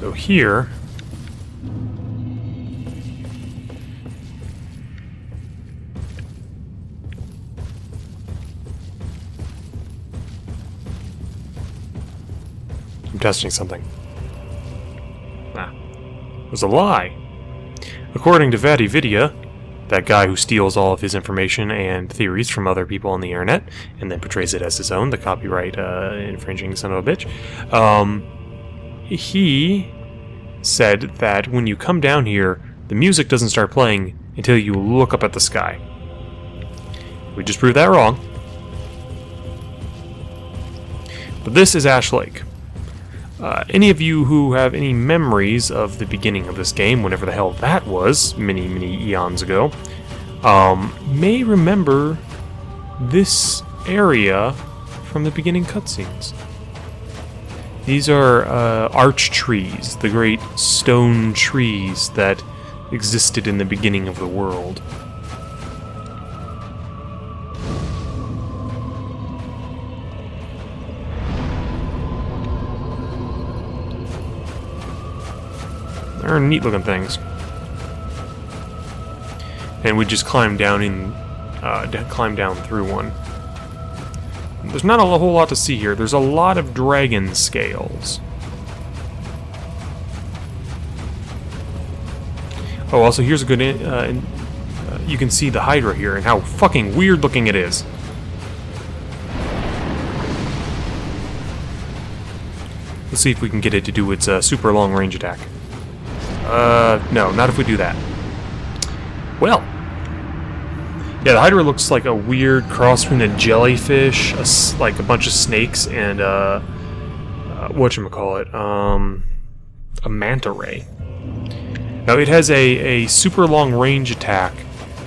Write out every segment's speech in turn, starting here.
So here... I'm testing something. Ah. It was a lie. According to VatiVidya, that guy who steals all of his information and theories from other people on the internet, and then portrays it as his own, the copyright infringing son of a bitch, he said that when you come down here, the music doesn't start playing until you look up at the sky. We just proved that wrong. But this is Ash Lake. Any of you who have any memories of the beginning of this game, whenever the hell that was, many, many eons ago, may remember this area from the beginning cutscenes. These are arch trees, the great stone trees that existed in the beginning of the world. They're neat looking things. And we just climb down through one. There's not a whole lot to see here. There's a lot of dragon scales. Oh, also here's a good... you can see the Hydra here and how fucking weird looking it is. Let's see if we can get it to do its super long range attack. No, not if we do that. Well. Yeah, the Hydra looks like a weird cross between a jellyfish, like a bunch of snakes, and, whatchamacallit, a manta ray. Now, it has a super long range attack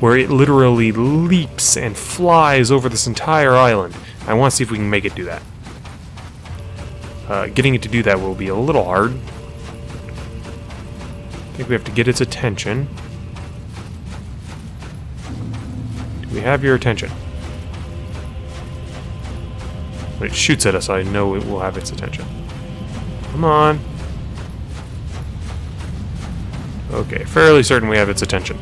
where it literally leaps and flies over this entire island. I want to see if we can make it do that. Getting it to do that will be a little hard. I think we have to get its attention. Do we have your attention? When it shoots at us, I know it will have its attention. Come on. Okay, fairly certain we have its attention.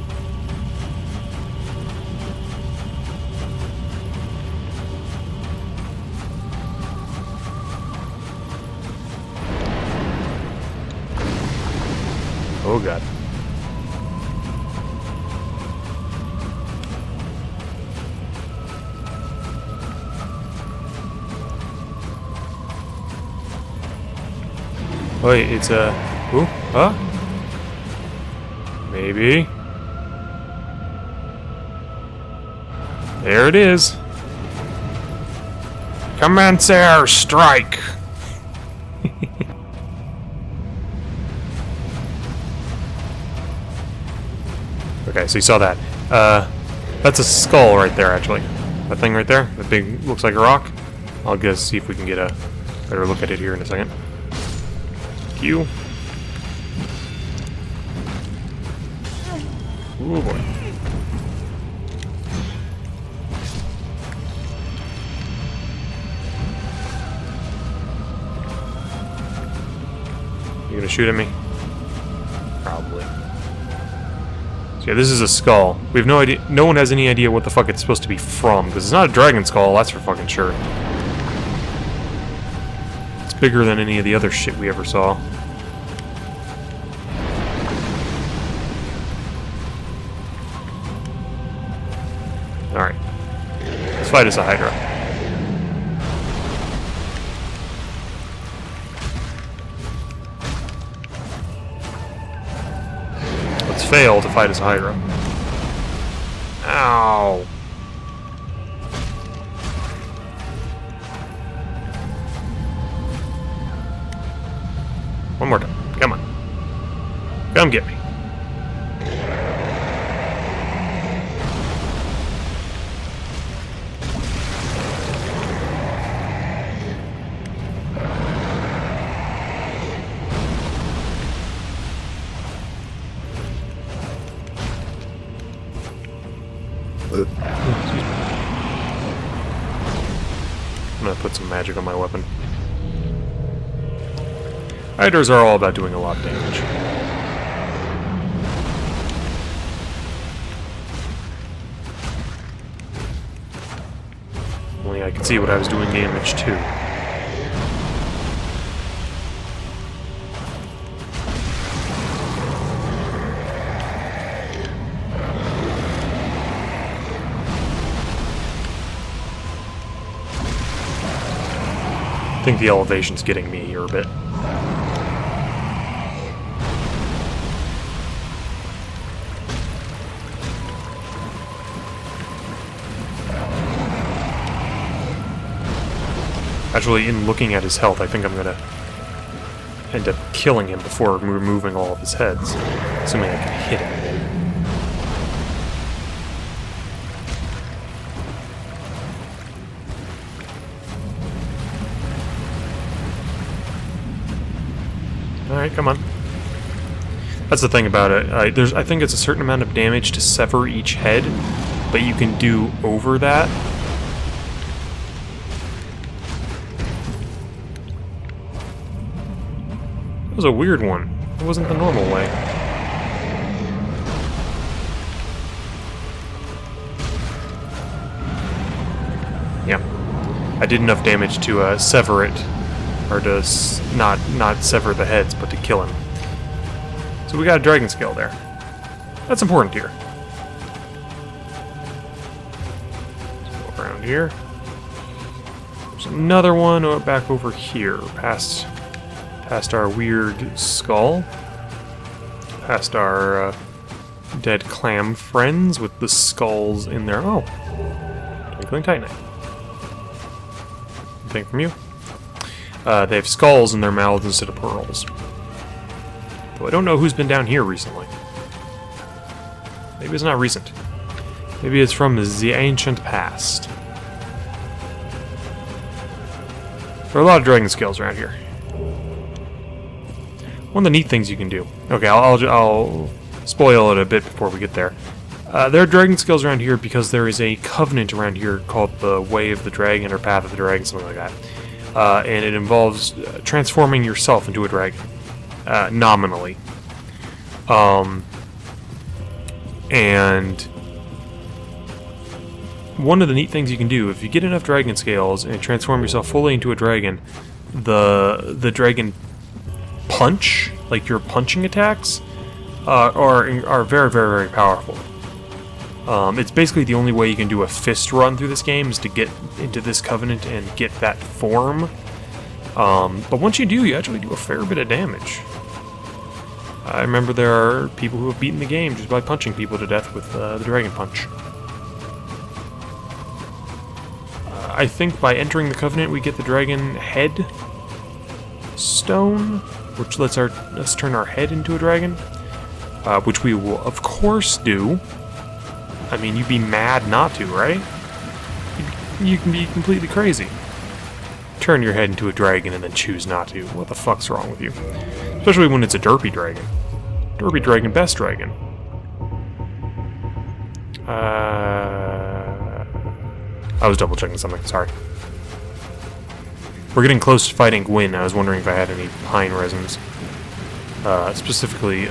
Oh god. Wait, it's a... Ooh, huh? Maybe. There it is. Commence air strike! Okay, so you saw that. That's a skull right there, actually. That thing right there, that big, looks like a rock. I'll go see if we can get a better look at it here in a second. Thank you. Oh boy. You gonna shoot at me? Probably. So yeah, this is a skull. We have no idea. No one has any idea what the fuck it's supposed to be from, because it's not a dragon skull. That's for fucking sure. It's bigger than any of the other shit we ever saw. All right, let's fight as a Hydra. Fail to fight as a Hydra. Ow. One more time. Come on. Come get me. I'm gonna put some magic on my weapon. Hydras are all about doing a lot of damage. Only I could see what I was doing damage to. I think the elevation's getting me here a bit. Actually, in looking at his health, I think I'm gonna end up killing him before removing all of his heads, assuming I can hit him. Alright, come on. That's the thing about it. I think it's a certain amount of damage to sever each head, but you can do over that. That was a weird one. It wasn't the normal way. Yeah. I did enough damage to sever it. Or to not sever the heads, but to kill him. So we got a dragon scale there. That's important here. Let's go around here. There's another one back over here, past our weird skull. Past our dead clam friends with the skulls in there. Oh, Twinkling Titanite. Anything from you? They have skulls in their mouths instead of pearls. Though I don't know who's been down here recently. Maybe it's not recent. Maybe it's from the ancient past. There are a lot of dragon scales around here. One of the neat things you can do... Okay, I'll spoil it a bit before we get there. There are dragon scales around here because there is a covenant around here called the Way of the Dragon or Path of the Dragon, something like that. And it involves transforming yourself into a dragon, nominally. And one of the neat things you can do, if you get enough dragon scales and transform yourself fully into a dragon, the dragon punch, like your punching attacks, are very, very, very powerful. It's basically the only way you can do a fist run through this game is to get into this covenant and get that form. But once you do, you actually do a fair bit of damage. I remember there are people who have beaten the game just by punching people to death with the Dragon Punch. I think by entering the covenant we get the Dragon Head Stone, which lets us turn our head into a dragon, which we will of course do. I mean, you'd be mad not to, right? You can be completely crazy. Turn your head into a dragon and then choose not to. What the fuck's wrong with you? Especially when it's a derpy dragon. Derpy dragon, best dragon. I was double checking something, sorry. We're getting close to fighting Gwyn. I was wondering if I had any pine resins. Specifically,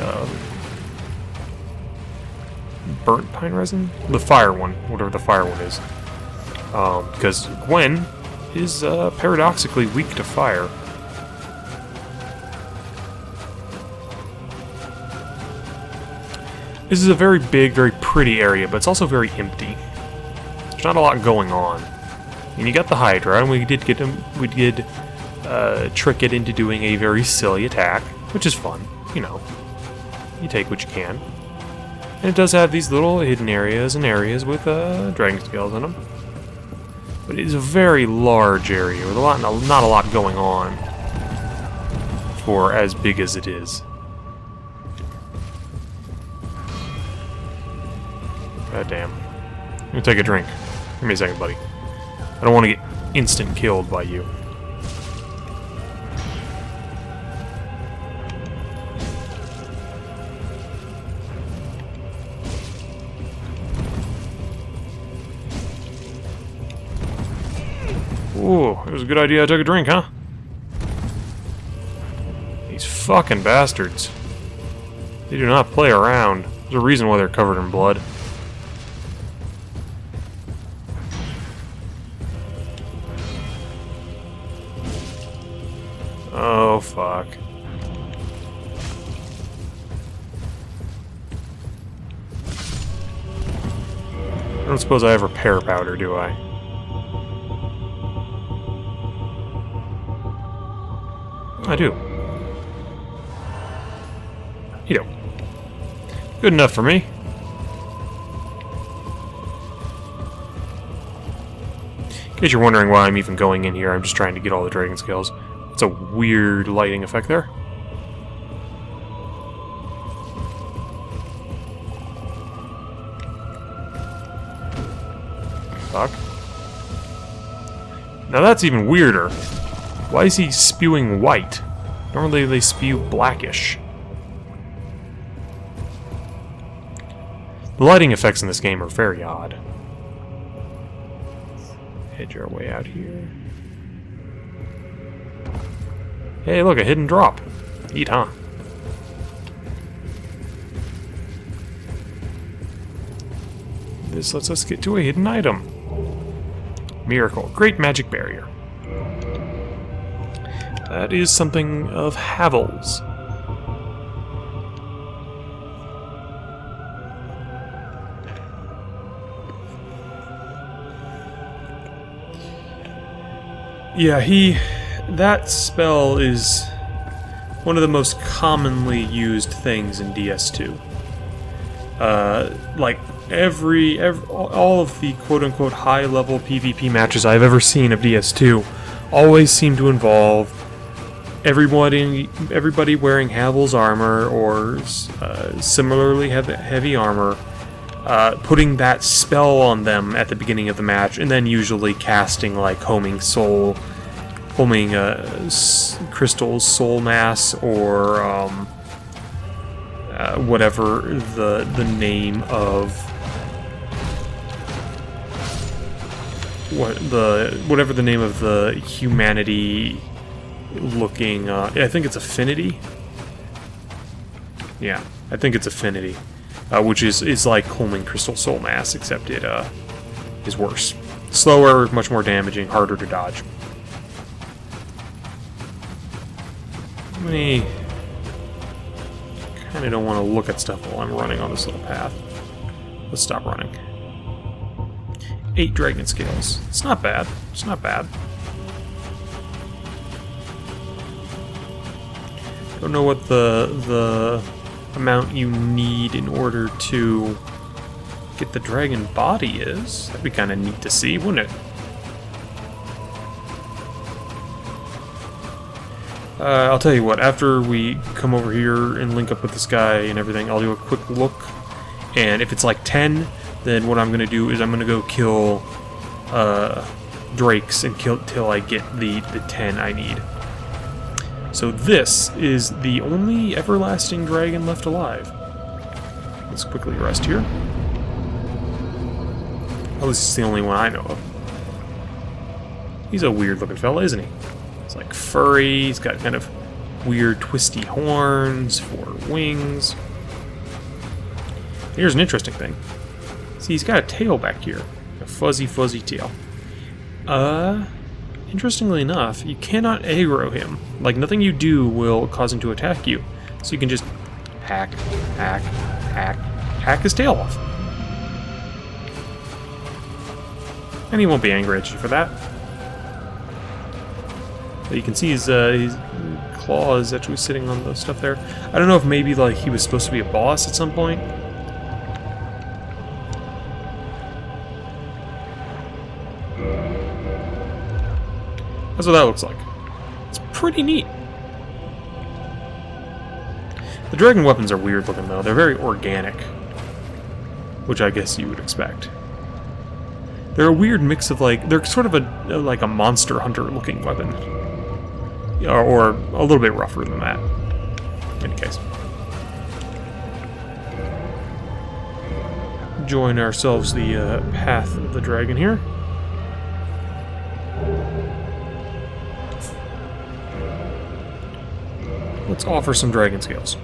burnt pine resin? The fire one, whatever the fire one is. Because Gwyn is paradoxically weak to fire. This is a very big, very pretty area, but it's also very empty. There's not a lot going on. And you got the Hydra, and we did trick it into doing a very silly attack, which is fun, you know. You take what you can. And it does have these little hidden areas and areas with dragon scales in them. But it is a very large area with not a lot going on for as big as it is. God damn. I'm gonna take a drink. Give me a second, buddy. I don't want to get instant killed by you. Ooh, it was a good idea I took a drink, huh? A fucking bastards. They do not play around. There's a reason why they're covered in blood. Oh, fuck. I don't suppose I have repair powder, do I? I do. You do. Good enough for me. In case you're wondering why I'm even going in here, I'm just trying to get all the dragon scales. It's a weird lighting effect there. Fuck. Now that's even weirder. Why is he spewing white? Normally they spew blackish. The lighting effects in this game are very odd. Edge our way out here. Hey, look, a hidden drop. Neat, huh? This lets us get to a hidden item. Miracle. Great magic barrier. That is something of Havel's. Yeah, that spell is one of the most commonly used things in DS2. Like all of the quote-unquote high-level PvP matches I've ever seen of DS2 always seem to involve everybody wearing Havel's armor or similarly heavy armor, putting that spell on them at the beginning of the match, and then usually casting like homing crystal's soul mass, or whatever the name of whatever the name of the humanity looking. I think it's Affinity. Yeah, I think it's Affinity, which is like homing crystal soul mass, except it is worse, slower, much more damaging, harder to dodge. I kind of don't want to look at stuff while I'm running on this little path. Let's stop running. 8 dragon scales. It's not bad. It's not bad. Don't know what the amount you need in order to get the dragon body is. That'd be kind of neat to see, wouldn't it? I'll tell you what, after we come over here and link up with this guy and everything, I'll do a quick look, and if it's like 10, then what I'm going to do is I'm going to go kill drakes and kill till I get the 10 I need. So this is the only everlasting dragon left alive. Let's quickly rest here. Oh, this is the only one I know of. He's a weird looking fella, isn't he? It's like furry, he's got kind of weird twisty horns for wings. Here's an interesting thing. See, he's got a tail back here. A fuzzy tail. Interestingly enough, you cannot aggro him. Like, nothing you do will cause him to attack you. So you can just hack his tail off. And he won't be angry at you for that. But you can see his claw is actually sitting on the stuff there. I don't know if maybe like he was supposed to be a boss at some point. That's what that looks like. It's pretty neat. The dragon weapons are weird looking though. They're very organic, which I guess you would expect. They're a weird mix of like, they're sort of like a monster hunter looking weapon. Or a little bit rougher than that. In any case. Join ourselves the path of the dragon here. Let's offer some dragon scales.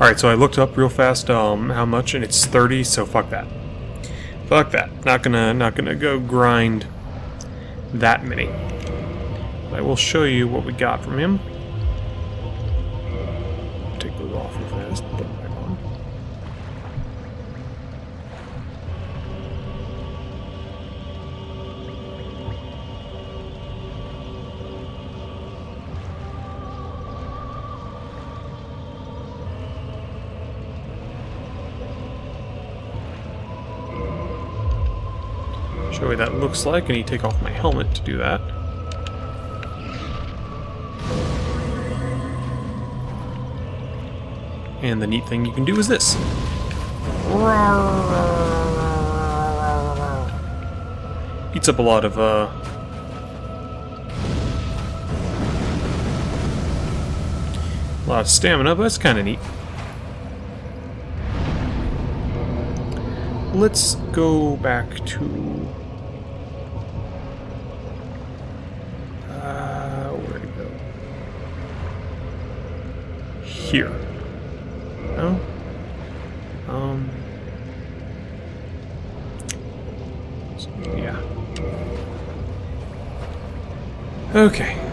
Alright, so I looked up real fast how much, and it's 30, so fuck that. Fuck that. Not gonna go grind that many. But I will show you what we got from him. Take those off real fast, put them back on. Show you what that looks like. I need to take off my helmet to do that. And the neat thing you can do is this. Eats up a lot of stamina, but that's kind of neat. Let's go back to where to go? Here. No? So, yeah. Okay.